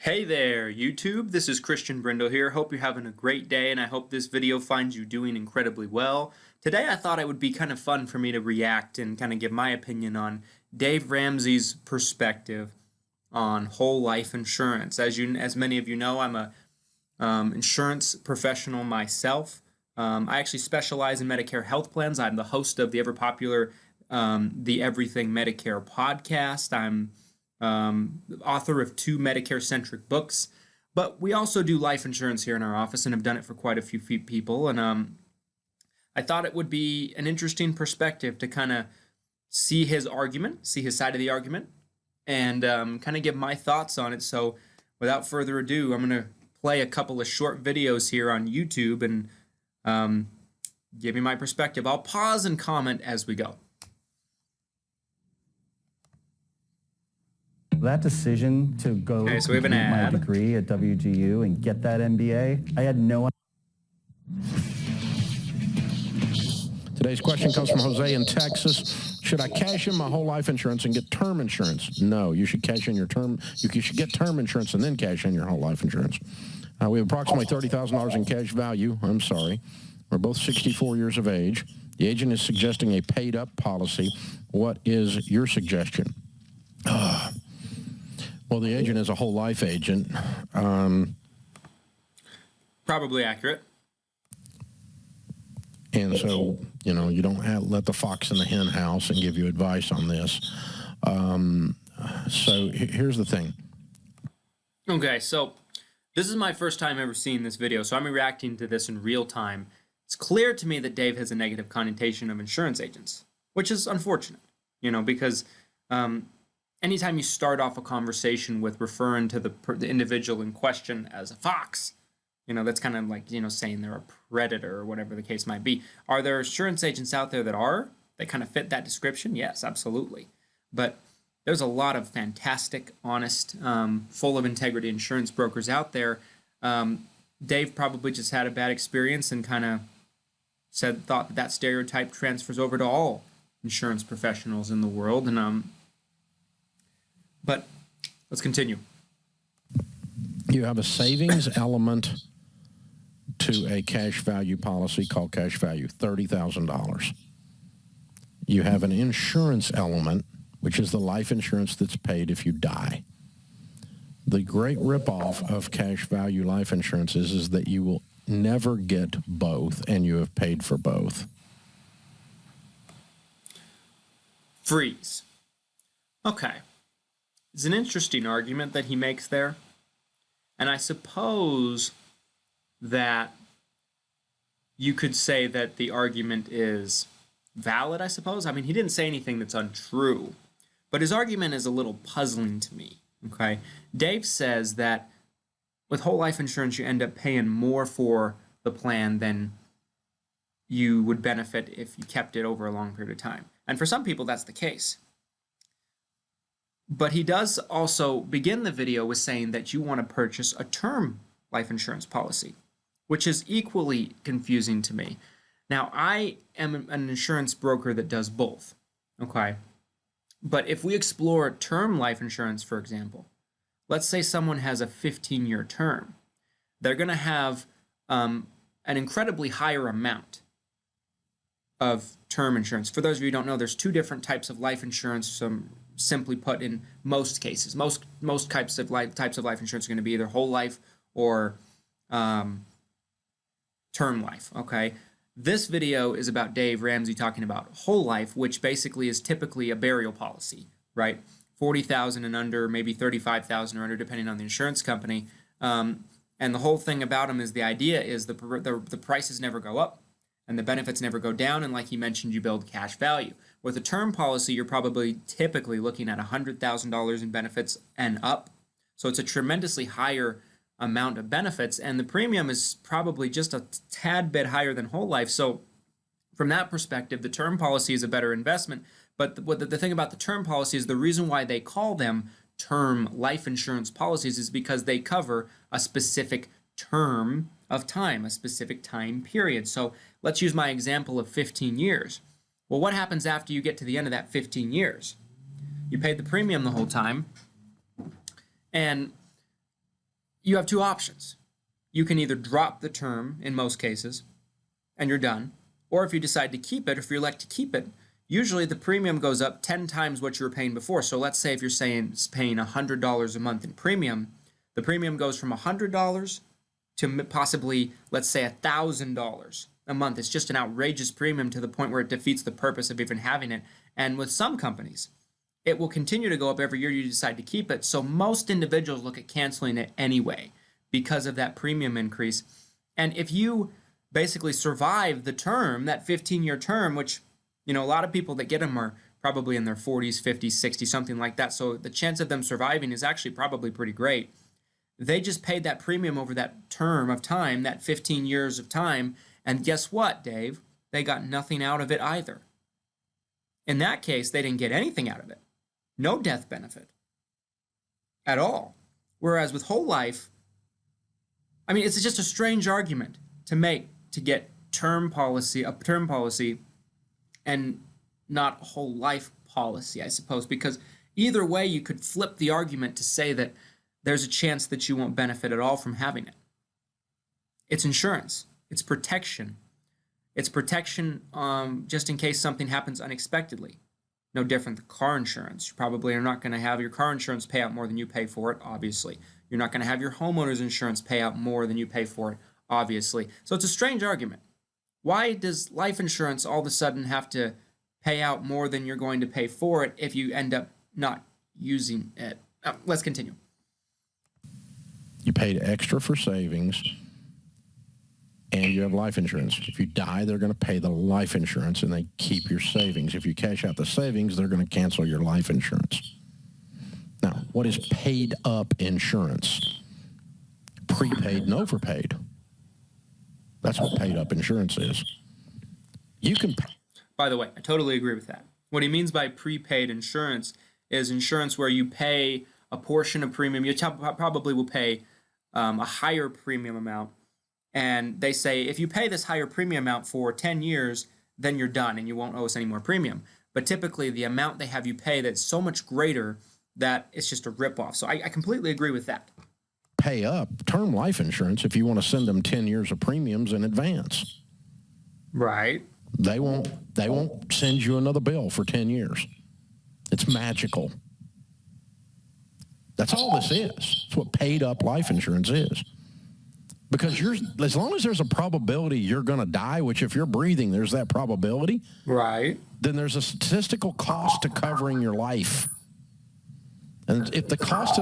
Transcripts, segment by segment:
Hey there, YouTube. This is Brindle here. Hope you're having a great day, and I hope this video finds you doing incredibly well. Today I thought it would be kind of fun for me to react and kind of give my opinion on Dave Ramsey's perspective on whole life insurance. As many of you know, I'm a insurance professional myself. I actually specialize in Medicare health plans. I'm the host of the ever popular the Everything Medicare Podcast. I'm author of 2 Medicare-centric books, but we also do life insurance here in our office and have done it for quite a few people, and I thought it would be an interesting perspective to kind of see his argument, see his side of the argument, and kind of give my thoughts on it. So without further ado, I'm going to play a couple of short videos here on YouTube and give you my perspective. I'll pause and comment as we go. That decision to go Okay, so we have an complete my ad. degree at WGU and get that MBA, I had no. Today's question comes from Jose in Texas. Should I cash in my whole life insurance and get term insurance? No, you should cash in your term. You should get term insurance and then cash in your whole life insurance. We have approximately $30,000 in cash value. I'm sorry. We're both 64 years of age. The agent is suggesting a paid-up policy. What is your suggestion? Well, the agent is a whole life agent. Probably accurate. And so, you don't let the fox in the hen house and give you advice on this. So here's the thing. Okay, so this is my first time ever seeing this video, so I'm reacting to this in real time. It's clear to me that Dave has a negative connotation of insurance agents, which is unfortunate, because anytime you start off a conversation with referring to the individual in question as a fox, that's kind of like, saying they're a predator or whatever the case might be. Are there insurance agents out there that kind of fit that description? Yes, absolutely. But there's a lot of fantastic, honest, full of integrity insurance brokers out there. Dave probably just had a bad experience and kind of thought that stereotype transfers over to all insurance professionals in the world. But let's continue. You have a savings element to a cash value policy called cash value, $30,000. You have an insurance element, which is the life insurance that's paid if you die. The great ripoff of cash value life insurance is that you will never get both, and you have paid for both. Freeze. Okay. It's an interesting argument that he makes there. And I suppose that you could say that the argument is valid, I suppose. I mean, he didn't say anything that's untrue, but his argument is a little puzzling to me, okay? Dave says that with whole life insurance, you end up paying more for the plan than you would benefit if you kept it over a long period of time. And for some people, that's the case. But he does also begin the video with saying that you want to purchase a term life insurance policy, which is equally confusing to me. Now, I am an insurance broker that does both, okay? But if we explore term life insurance, for example, let's say someone has a 15-year term. They're going to have an incredibly higher amount of term insurance. For those of you who don't know, there's 2 different types of life insurance, simply put, in most cases. Most types of life insurance are going to be either whole life or term life, okay? This video is about Dave Ramsey talking about whole life, which basically is typically a burial policy, right? $40,000 and under, maybe $35,000 or under, depending on the insurance company. And the whole thing about them is the idea is the prices never go up and the benefits never go down, and like he mentioned, you build cash value. With a term policy, you're probably typically looking at $100,000 in benefits and up. So it's a tremendously higher amount of benefits, and the premium is probably just a tad bit higher than whole life. So from that perspective, the term policy is a better investment. But the thing about the term policy is the reason why they call them term life insurance policies is because they cover a specific term of time, a specific time period. So let's use my example of 15 years. Well, what happens after you get to the end of that 15 years? You paid the premium the whole time, and you have two options. You can either drop the term in most cases and you're done, or if you decide to keep it, if you elect to keep it, usually the premium goes up 10 times what you were paying before. So let's say if you're paying $100 a month in premium, the premium goes from $100 to possibly, let's say, $1,000 a month. It's just an outrageous premium to the point where it defeats the purpose of even having it. And with some companies, it will continue to go up every year you decide to keep it. So most individuals look at canceling it anyway because of that premium increase. And if you basically survive the term, that 15-year term, which, a lot of people that get them are probably in their 40s, 50s, 60s, something like that. So the chance of them surviving is actually probably pretty great. They just paid that premium over that term of time, that 15 years of time. And guess what, Dave? They got nothing out of it either. In that case, they didn't get anything out of it. No death benefit at all. Whereas with whole life, it's just a strange argument to make to get a term policy and not a whole life policy, I suppose, because either way you could flip the argument to say that there's a chance that you won't benefit at all from having it. It's insurance. It's protection. It's protection just in case something happens unexpectedly. No different than car insurance. You probably are not going to have your car insurance pay out more than you pay for it, obviously. You're not going to have your homeowner's insurance pay out more than you pay for it, obviously. So it's a strange argument. Why does life insurance all of a sudden have to pay out more than you're going to pay for it if you end up not using it? Let's continue. You paid extra for savings, and you have life insurance. If you die, they're going to pay the life insurance, and they keep your savings. If you cash out the savings, they're going to cancel your life insurance. Now, what is paid-up insurance? Prepaid and overpaid. That's what paid-up insurance is. You can pay. By the way, I totally agree with that. What he means by prepaid insurance is insurance where you pay a portion of premium. You probably will pay a higher premium amount. And they say, if you pay this higher premium amount for 10 years, then you're done and you won't owe us any more premium. But typically, the amount they have you pay that's so much greater that it's just a ripoff. So I completely agree with that. Pay up term life insurance if you want to send them 10 years of premiums in advance. Right. They won't send you another bill for 10 years. It's magical. That's all this is. It's what paid up life insurance is. Because as long as there's a probability you're going to die, which if you're breathing, there's that probability. Right. Then there's a statistical cost to covering your life. And if the cost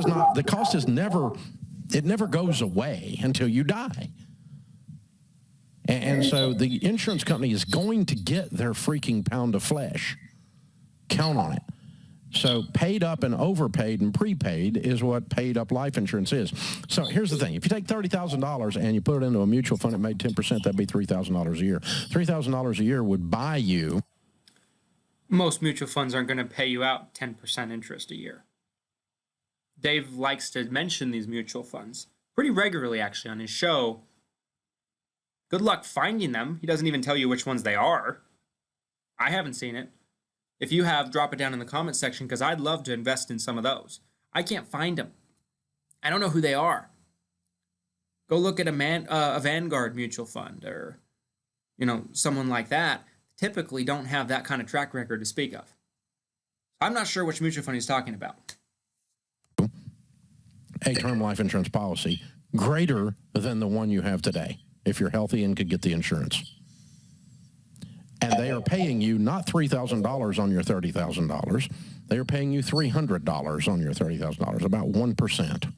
never goes away until you die. And so the insurance company is going to get their freaking pound of flesh. Count on it. So paid up and overpaid and prepaid is what paid up life insurance is. So here's the thing. If you take $30,000 and you put it into a mutual fund, it made 10%, that'd be $3,000 a year. $3,000 a year would buy you. Most mutual funds aren't going to pay you out 10% interest a year. Dave likes to mention these mutual funds pretty regularly, actually, on his show. Good luck finding them. He doesn't even tell you which ones they are. I haven't seen it. If you have, drop it down in the comment section because I'd love to invest in some of those. I can't find them. I don't know who they are. Go look at a Vanguard mutual fund or, someone like that. Typically don't have that kind of track record to speak of. I'm not sure which mutual fund he's talking about. A term life insurance policy greater than the one you have today if you're healthy and could get the insurance. And they are paying you not $3,000 on your $30,000. They are paying you $300 on your $30,000, about 1%,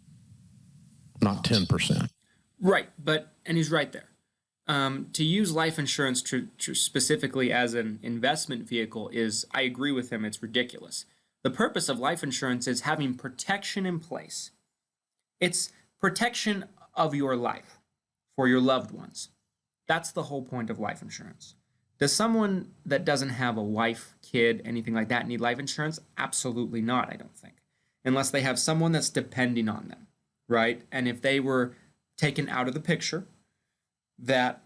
not 10%. Right, and he's right there. To use life insurance specifically as an investment vehicle I agree with him, it's ridiculous. The purpose of life insurance is having protection in place. It's protection of your life for your loved ones. That's the whole point of life insurance. Does someone that doesn't have a wife, kid, anything like that need life insurance? Absolutely not, I don't think. Unless they have someone that's depending on them, right? And if they were taken out of the picture, that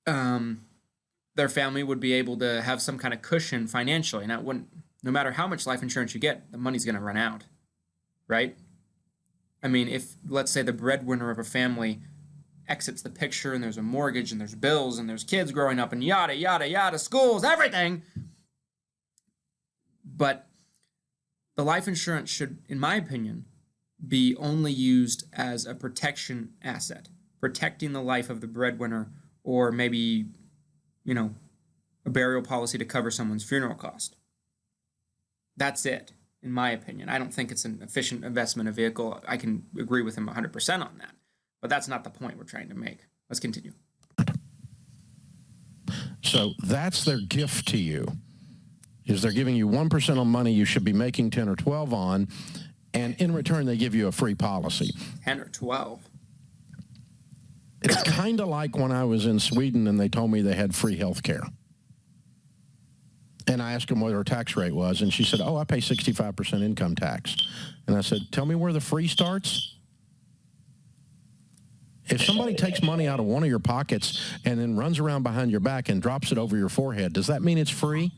their family would be able to have some kind of cushion financially. No matter how much life insurance you get, the money's going to run out, right? I mean, if, let's say, the breadwinner of a family exits the picture and there's a mortgage and there's bills and there's kids growing up and yada, yada, yada, schools, everything. But the life insurance should, in my opinion, be only used as a protection asset, protecting the life of the breadwinner, or maybe, a burial policy to cover someone's funeral cost. That's it, in my opinion. I don't think it's an efficient investment vehicle. I can agree with him 100% on that. But that's not the point we're trying to make. Let's continue. So that's their gift to you, is they're giving you 1% on money you should be making 10 or 12 on, and in return they give you a free policy. 10 or 12. It's kind of like when I was in Sweden and they told me they had free health care. And I asked them what her tax rate was, and she said, I pay 65% income tax. And I said, tell me where the free starts. If somebody takes money out of one of your pockets and then runs around behind your back and drops it over your forehead, does that mean it's free?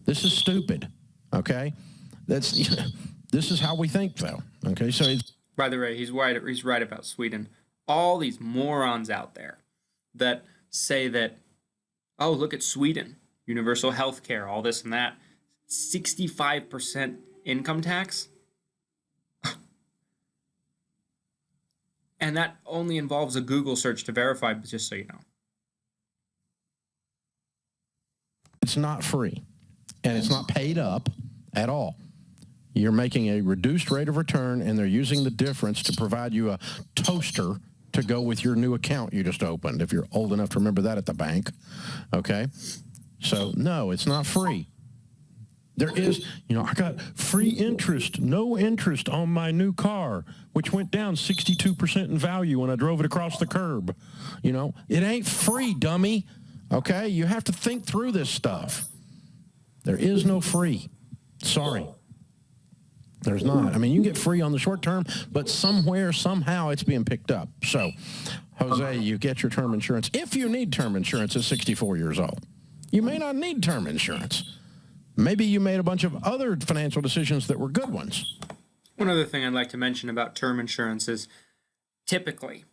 This is stupid, okay? This is how we think, though, okay? So by the way, he's right about Sweden. All these morons out there that say that, oh, look at Sweden, universal health care, all this and that, 65% income tax? And that only involves a Google search to verify, just so you know. It's not free, and it's not paid up at all. You're making a reduced rate of return, and they're using the difference to provide you a toaster to go with your new account you just opened, if you're old enough to remember that at the bank, okay? So, no, it's not free. There is, I got free interest, no interest on my new car, which went down 62% in value when I drove it across the curb. It ain't free, dummy, okay? You have to think through this stuff. There is no free. Sorry. There's not. I mean, you can get free on the short term, but somewhere, somehow, it's being picked up. So, Jose, you get your term insurance. If you need term insurance at 64 years old, you may not need term insurance. Maybe you made a bunch of other financial decisions that were good ones. One other thing I'd like to mention about term insurance is typically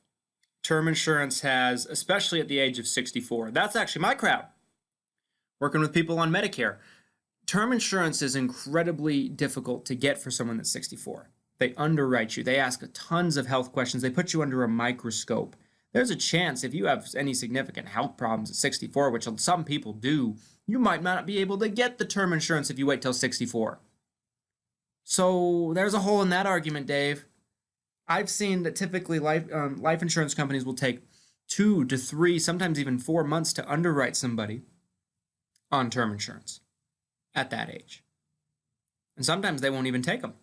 term insurance has, especially at the age of 64, that's actually my crowd, working with people on Medicare. Term insurance is incredibly difficult to get for someone that's 64. They underwrite you. They ask tons of health questions. They put you under a microscope. There's a chance if you have any significant health problems at 64, which some people do, you might not be able to get the term insurance if you wait till 64. So there's a hole in that argument, Dave. I've seen that typically life insurance companies will take 2 to 3, sometimes even 4 months to underwrite somebody on term insurance at that age. And sometimes they won't even take them.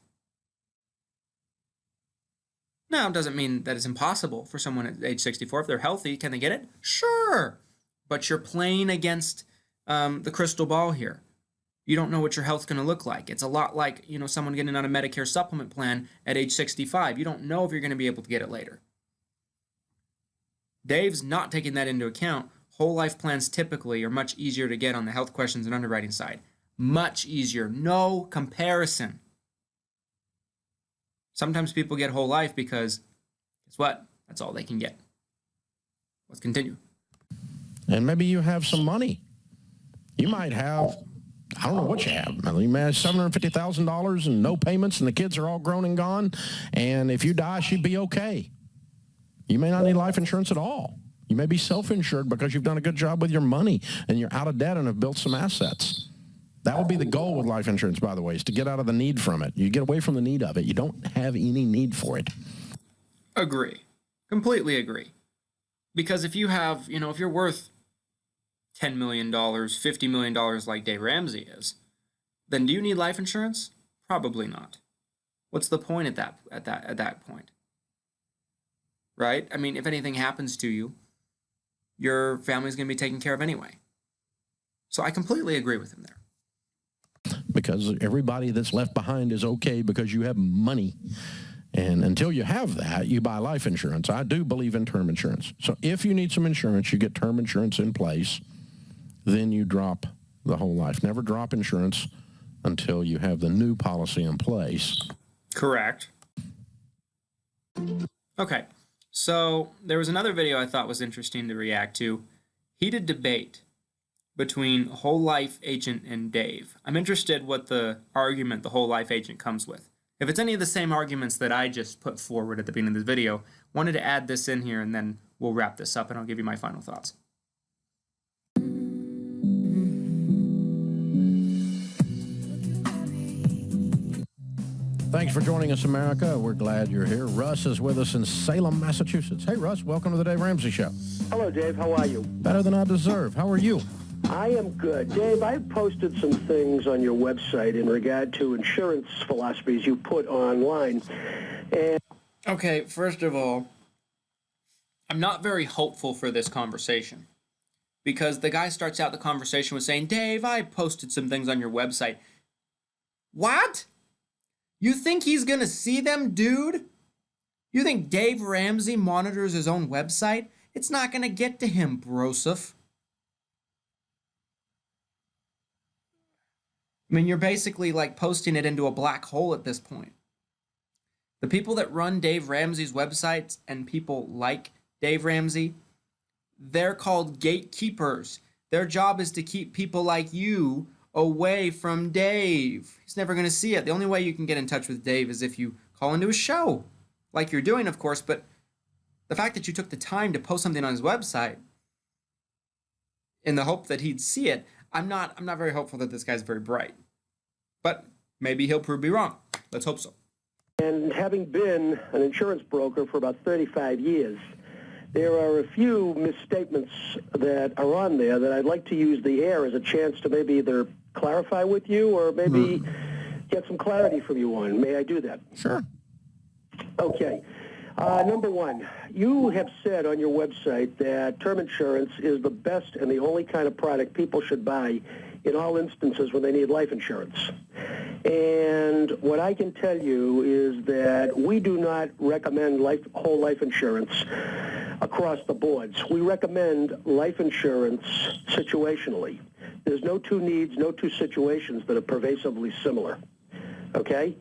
Now, it doesn't mean that it's impossible for someone at age 64. If they're healthy, can they get it? Sure. But you're playing against the crystal ball here. You don't know what your health's going to look like. It's a lot like, someone getting on a Medicare supplement plan at age 65. You don't know if you're going to be able to get it later. Dave's not taking that into account. Whole life plans typically are much easier to get on the health questions and underwriting side. Much easier. No comparison. Sometimes people get whole life because, guess what? That's all they can get. Let's continue. And maybe you have some money. You might have, I don't know what you have. You may have $750,000 and no payments, and the kids are all grown and gone. And if you die, she'd be okay. You may not need life insurance at all. You may be self-insured because you've done a good job with your money and you're out of debt and have built some assets. That would be the goal with life insurance, by the way, is to get out of the need from it. You get away from the need of it. You don't have any need for it. Agree. Completely agree. Because if you have, if you're worth $10 million, $50 million like Dave Ramsey is, then do you need life insurance? Probably not. What's the point at that point? Right? I mean, if anything happens to you, your family's going to be taken care of anyway. So I completely agree with him there. Because everybody that's left behind is okay because you have money. And until you have that, you buy life insurance. I do believe in term insurance. So if you need some insurance, you get term insurance in place, then you drop the whole life. Never drop insurance until you have the new policy in place. Correct. Okay, so there was another video I thought was interesting to react to. Heated debate between Whole Life Agent and Dave. I'm interested what the argument the Whole Life Agent comes with. If it's any of the same arguments that I just put forward at the beginning of this video, wanted to add this in here and then we'll wrap this up and I'll give you my final thoughts. Thanks for joining us, America. We're glad you're here. Russ is with us in Salem, Massachusetts. Hey, Russ, welcome to the Dave Ramsey Show. Hello, Dave. How are you? Better than I deserve. How are you? I am good. Dave, I posted some things on your website in regard to insurance philosophies you put online. And Okay, first of all, I'm not very hopeful for this conversation because the guy starts out the conversation with saying, Dave, I posted some things on your website. What? You think he's going to see them, dude? You think Dave Ramsey monitors his own website? It's not going to get to him, broseph. I mean, you're basically like posting it into a black hole at this point. The people that run Dave Ramsey's websites and people like Dave Ramsey, they're called gatekeepers. Their job is to keep people like you away from Dave. He's never going to see it. The only way you can get in touch with Dave is if you call into his show, like you're doing, of course, but the fact that you took the time to post something on his website in the hope that he'd see it, I'm not very hopeful that this guy's very bright. But maybe he'll prove me wrong. Let's hope so. And having been an insurance broker for about 35 years, there are a few misstatements that are on there that I'd like to use the air as a chance to maybe either clarify with you or maybe get some clarity from you on. May I do that? Sure. Okay. Number one, you have said on your website that term insurance is the best and the only kind of product people should buy in all instances when they need life insurance. And what I can tell you is that we do not recommend whole life insurance across the boards. We recommend life insurance situationally. There's no two needs, no two situations that are pervasively similar. Okay?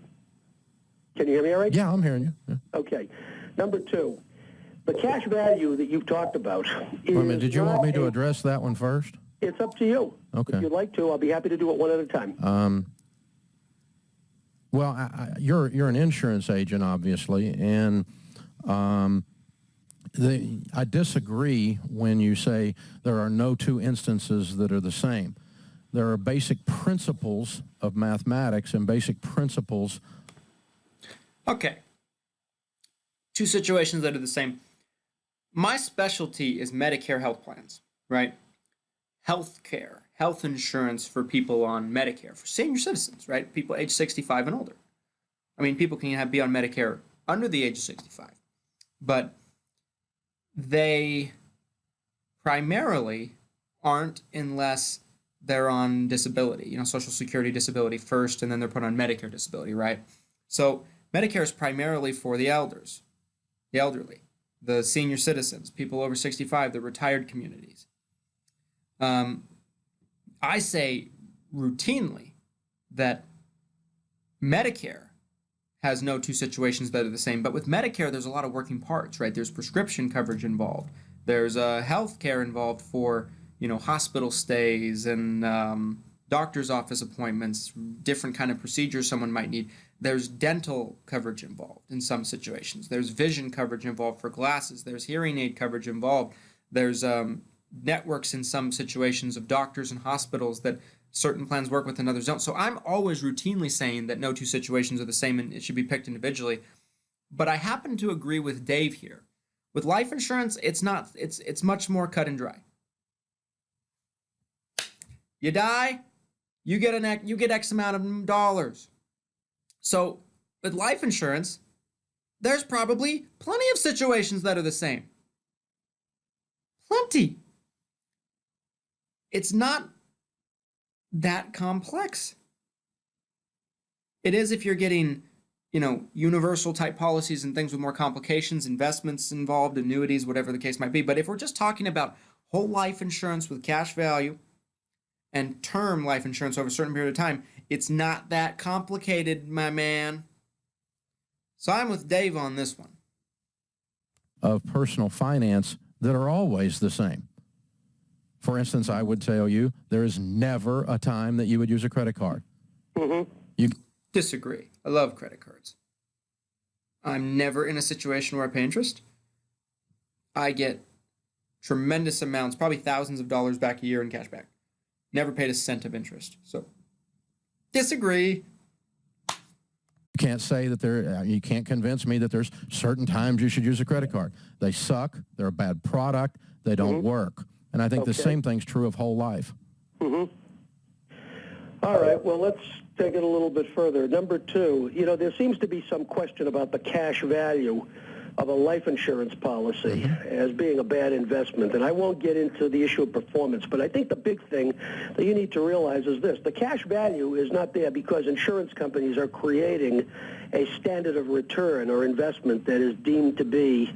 Can you hear me all right? Yeah, I'm hearing you. Yeah. Okay. Number two, the cash value that you've talked about is Wait a minute, did you want me to not address that one first? It's up to you. Okay. If you'd like to, I'll be happy to do it one at a time. Well, you're an insurance agent, obviously, and I disagree when you say there are no two instances that are the same. There are basic principles of mathematics and basic principles. Okay. Two situations that are the same. My specialty is Medicare health plans, right? Health care, health insurance for people on Medicare, for senior citizens, right? People age 65 and older. I mean, people can be on Medicare under the age of 65, but they primarily aren't unless they're on disability, Social Security disability first, and then they're put on Medicare disability, right? So Medicare is primarily for the elderly, the senior citizens, people over 65, the retired communities. I say routinely that Medicare has no two situations that are the same, but with Medicare, there's a lot of working parts, right? There's prescription coverage involved. There's health care involved for, hospital stays and doctor's office appointments, different kind of procedures someone might need. There's dental coverage involved in some situations. There's vision coverage involved for glasses. There's hearing aid coverage involved. There's networks in some situations of doctors and hospitals that certain plans work with and others don't. So I'm always routinely saying that no two situations are the same and it should be picked individually. But I happen to agree with Dave here. With life insurance, it's not. It's much more cut and dry. You die, you get X amount of dollars. So with life insurance, there's probably plenty of situations that are the same. Plenty. It's not that complex. It is if you're getting, universal type policies and things with more complications, investments involved, annuities, whatever the case might be. But if we're just talking about whole life insurance with cash value and term life insurance over a certain period of time, it's not that complicated, my man. So I'm with Dave on this one. of personal finance that are always the same. For instance, I would tell you there is never a time that you would use a credit card. Mm-hmm. You Disagree. I love credit cards. I'm never in a situation where I pay interest. I get tremendous amounts, probably thousands of dollars back a year in cash back. Never paid a cent of interest. So, disagree. You can't say that you can't convince me that there's certain times you should use a credit card. They suck. They're a bad product. They don't work. And I think the same thing's true of whole life. Mm-hmm. All right, well, let's take it a little bit further. Number two, there seems to be some question about the cash value of a life insurance policy as being a bad investment. And I won't get into the issue of performance, but I think the big thing that you need to realize is this. The cash value is not there because insurance companies are creating a standard of return or investment that is deemed to be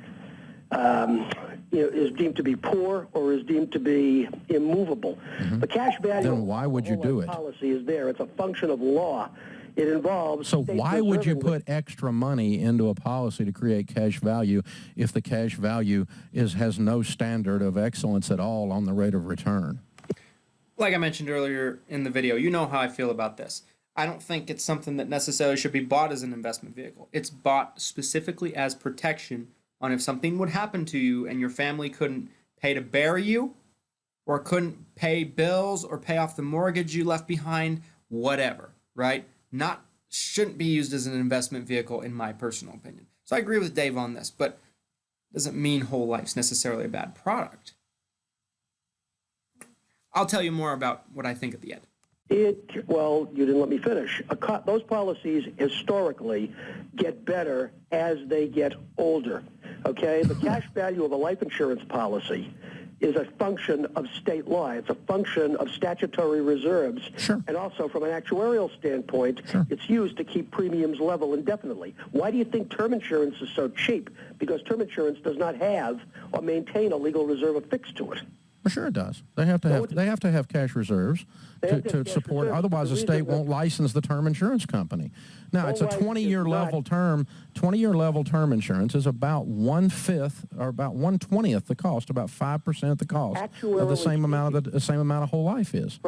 poor or is deemed to be immovable. The cash value Then why would you do it? Policy is there. It's a function of law. It involves. So why would you put extra money into a policy to create cash value if the cash value has no standard of excellence at all on the rate of return? Like I mentioned earlier in the video, you know how I feel about this. I don't think it's something that necessarily should be bought as an investment vehicle. It's bought specifically as protection on if something would happen to you and your family couldn't pay to bury you or couldn't pay bills or pay off the mortgage you left behind, whatever, right? Shouldn't be used as an investment vehicle in my personal opinion. So I agree with Dave on this, but doesn't mean whole life's necessarily a bad product. I'll tell you more about what I think at the end. Well, you didn't let me finish. Those policies historically get better as they get older, okay? The cash value of a life insurance policy is a function of state law. It's a function of statutory reserves. Sure. And also from an actuarial standpoint, it's used to keep premiums level indefinitely. Why do you think term insurance is so cheap? Because term insurance does not have or maintain a legal reserve affixed to it. Well, sure it does. They have to have cash reserves to support. Otherwise, the state won't license the term insurance company. Now, it's a 20-year level term. 20-year level term insurance is about 1/5 or about 1/20th the cost, about 5% the cost of the same amount of whole life is.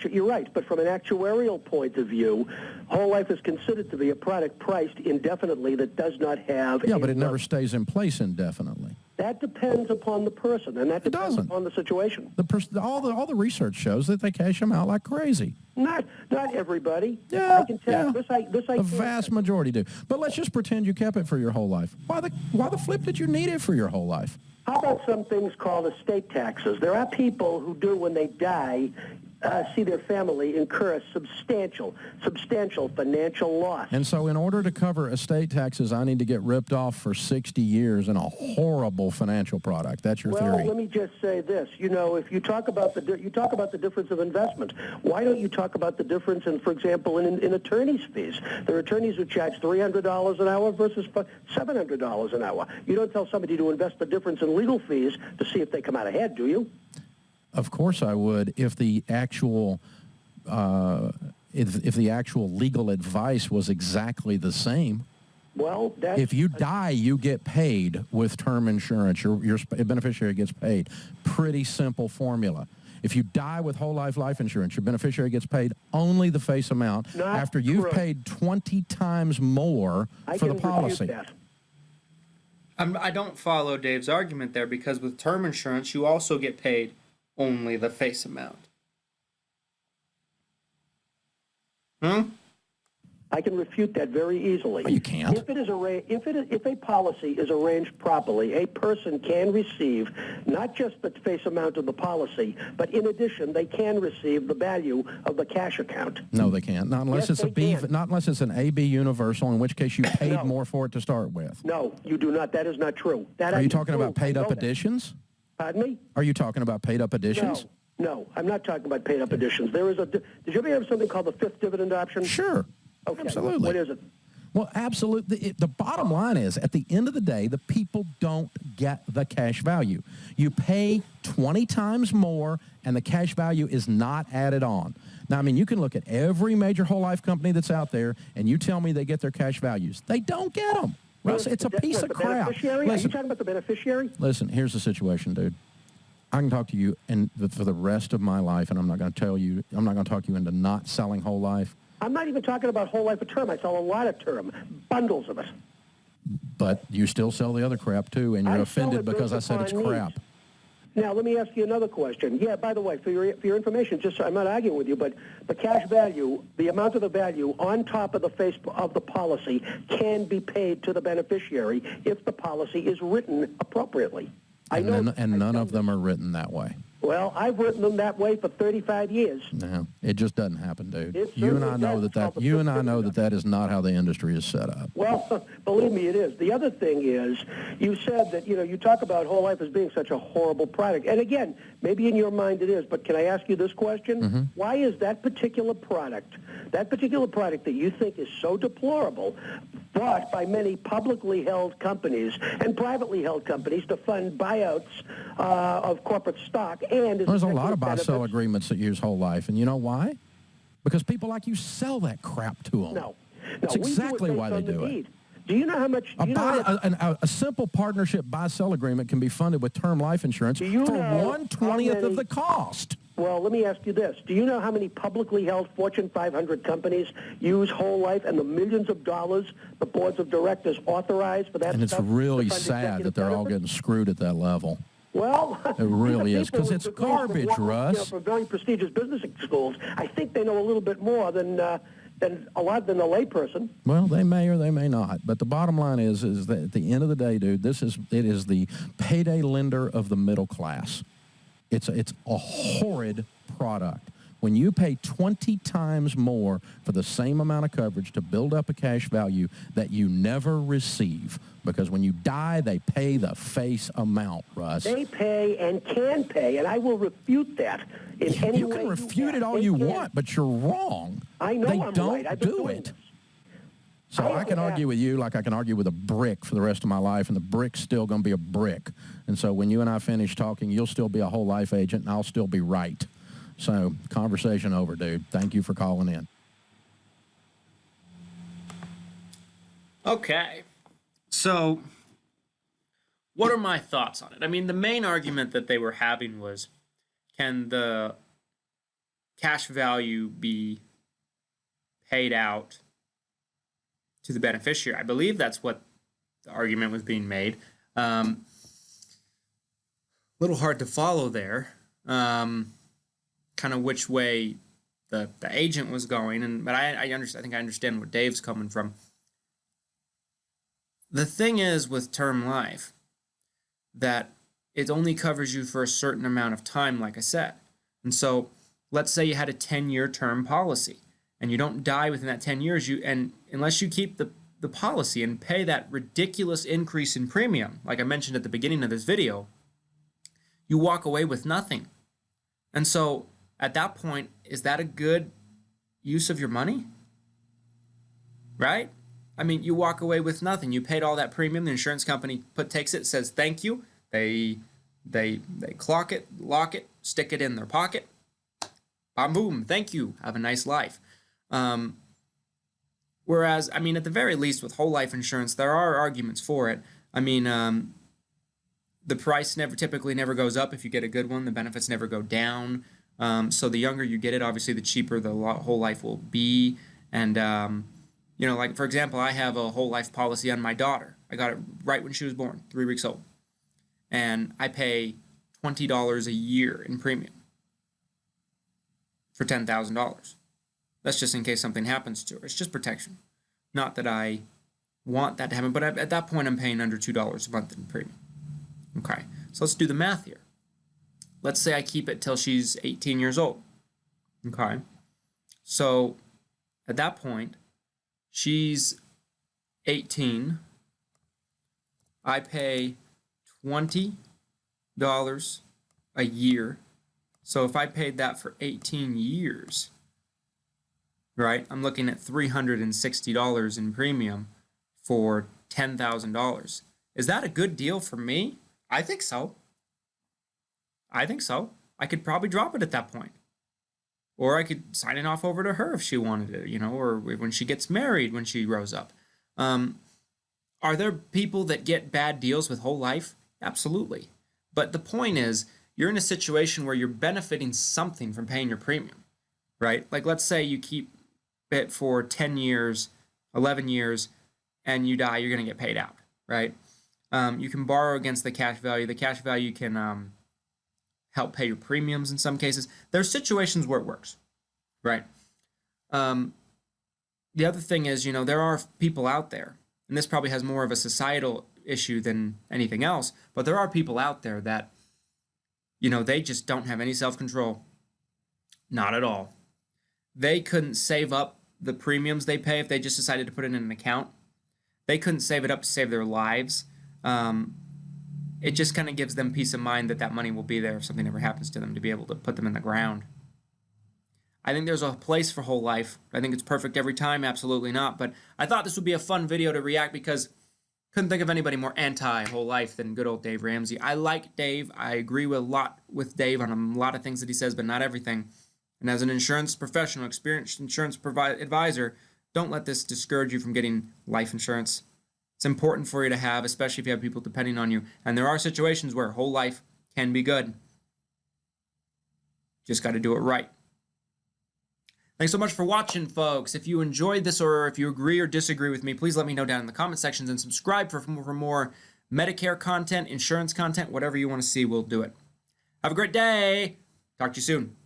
You're right, but from an actuarial point of view, whole life is considered to be a product priced indefinitely that does not have. Yeah, but it never stays in place indefinitely. That depends upon the person, and that depends upon the situation. All the research shows that they cash them out like crazy. Not everybody. Yeah, I can tell. The vast majority do. But let's just pretend you kept it for your whole life. Why the flip did you need it for your whole life? How about some things called estate taxes? There are people who do, when they die, see their family incur substantial financial loss. And so in order to cover estate taxes, I need to get ripped off for 60 years in a horrible financial product. That's your theory. Well, let me just say this. If you talk about the difference of investment, why don't you talk about the difference in, for example, in attorney's fees? There are attorneys who charge $300 an hour versus $700 an hour. You don't tell somebody to invest the difference in legal fees to see if they come out ahead, do you? Of course I would, if the actual legal advice was exactly the same. Well, if you die, you get paid with term insurance. Your beneficiary gets paid. Pretty simple formula. If you die with whole life insurance, your beneficiary gets paid only the face amount after you've paid 20 times more for the policy. I don't follow Dave's argument there because with term insurance, you also get paid only the face amount. I can refute that very easily. Well, you can't. If a policy is arranged properly, a person can receive not just the face amount of the policy, but in addition, they can receive the value of the cash account. No, they can't. Not unless it's not unless it's an AB universal, in which case you paid more for it to start with. No, you do not. That is not true. Are you talking about paid up additions? Pardon me? Are you talking about paid up additions? No, I'm not talking about paid up additions. Did you ever have something called the fifth dividend option? Sure. Okay. Absolutely. What is it? Well, absolutely. The bottom line is, at the end of the day, the people don't get the cash value. You pay 20 times more, and the cash value is not added on. Now, I mean, you can look at every major whole life company that's out there, and you tell me they get their cash values. They don't get them. Russ, it's a piece of crap. Beneficiary? Are you talking about the beneficiary? Listen, here's the situation, dude. I can talk to you for the rest of my life, and I'm not going to talk you into not selling whole life. I'm not even talking about whole life of term. I sell a lot of term, bundles of it. But you still sell the other crap, too, and you're offended because I said it's crap. Now, let me ask you another question. Yeah, by the way, for your information, just I'm not arguing with you, but the cash value, the amount of the value on top of the face of the policy can be paid to the beneficiary if the policy is written appropriately. And none of them are written that way. Well, I've written them that way for 35 years. No, it just doesn't happen, dude. You and I know that is not how the industry is set up. Well, believe me, it is. The other thing is, you said that, you talk about whole life as being such a horrible product. And again, maybe in your mind it is, but can I ask you this question? Mm-hmm. Why is that particular product that you think is so deplorable, bought by many publicly held companies and privately held companies to fund buyouts of corporate stock? And there's a lot of buy-sell agreements that use whole life, and you know why? Because people like you sell that crap to them. No. That's exactly why they do it. Do you know how much? A simple partnership buy-sell agreement can be funded with term life insurance for 1/20th of the cost. Well, let me ask you this. Do you know how many publicly held Fortune 500 companies use whole life and the millions of dollars the boards of directors authorize for that And stuff? it's really sad that they're all getting screwed at that level. Well, it really is, because it's garbage, Russ. From very prestigious business schools, I think they know a little bit more than a layperson. Well, they may or they may not. But the bottom line is that at the end of the day, dude, it is the payday lender of the middle class. It's a horrid product. When you pay 20 times more for the same amount of coverage to build up a cash value that you never receive, because when you die, they pay the face amount, Russ. They pay and can pay, and I will refute that in any way. You can refute it all you want, but you're wrong. I know they I'm don't right. I've been do doing it. this. So I can argue with you like I can argue with a brick for the rest of my life, and the brick's still going to be a brick. And so when you and I finish talking, you'll still be a whole life agent, and I'll still be right. So conversation over, dude. Thank you for calling in. Okay. So what are my thoughts on it? I mean, the main argument that they were having was, can the cash value be paid out to the beneficiary? I believe that's what the argument was being made. A little hard to follow there. Kind of which way the agent was going, but I think I understand where Dave's coming from. The thing is with term life that it only covers you for a certain amount of time, like I said. And so let's say you had a 10-year term policy and you don't die within that 10 years, unless you keep the policy and pay that ridiculous increase in premium, like I mentioned at the beginning of this video, you walk away with nothing. And so at that point, is that a good use of your money? Right? I mean, you walk away with nothing. You paid all that premium. The insurance company takes it, says thank you. They clock it, lock it, stick it in their pocket. Bam, boom, thank you. Have a nice life. Whereas, I mean, at the very least, with whole life insurance, there are arguments for it. I mean, the price typically never goes up if you get a good one. The benefits never go down. So the younger you get it, obviously, the cheaper the whole life will be. And, like, for example, I have a whole life policy on my daughter. I got it right when she was born, 3 weeks old. And I pay $20 a year in premium for $10,000. That's just in case something happens to her. It's just protection. Not that I want that to happen, but at that point, I'm paying under $2 a month in premium. Okay, so let's do the math here. Let's say I keep it till she's 18 years old. Okay, so at that point, she's 18. I pay $20 a year. So if I paid that for 18 years, right, I'm looking at $360 in premium for $10,000. Is that a good deal for me? I think so. I I could probably drop it at that point. Or I could sign it off over to her if she wanted it, or when she gets married, when she grows up. Are there people that get bad deals with whole life? Absolutely. But the point is, you're in a situation where you're benefiting something from paying your premium, right? Like, let's say you keep it for 10 years, 11 years, and you die, you're going to get paid out, right? You can borrow against the cash value. The cash value can help pay your premiums in some cases. There's situations where it works, right? The other thing is, there are people out there, and this probably has more of a societal issue than anything else, but there are people out there that, they just don't have any self-control. Not at all. They couldn't save up the premiums they pay if they just decided to put it in an account. They couldn't save it up to save their lives. It just kind of gives them peace of mind that money will be there if something ever happens to them, to be able to put them in the ground. I think there's a place for whole life. I think it's perfect every time. Absolutely not. But I thought this would be a fun video to react because couldn't think of anybody more anti-whole life than good old Dave Ramsey. I like Dave. I agree with a lot with Dave on a lot of things that he says, but not everything. And as an insurance professional, experienced insurance advisor, don't let this discourage you from getting life insurance. It's important for you to have, especially if you have people depending on you. And there are situations where whole life can be good. Just got to do it right. Thanks so much for watching, folks. If you enjoyed this or if you agree or disagree with me, please let me know down in the comment sections and subscribe for more Medicare content, insurance content, whatever you want to see, we'll do it. Have a great day. Talk to you soon.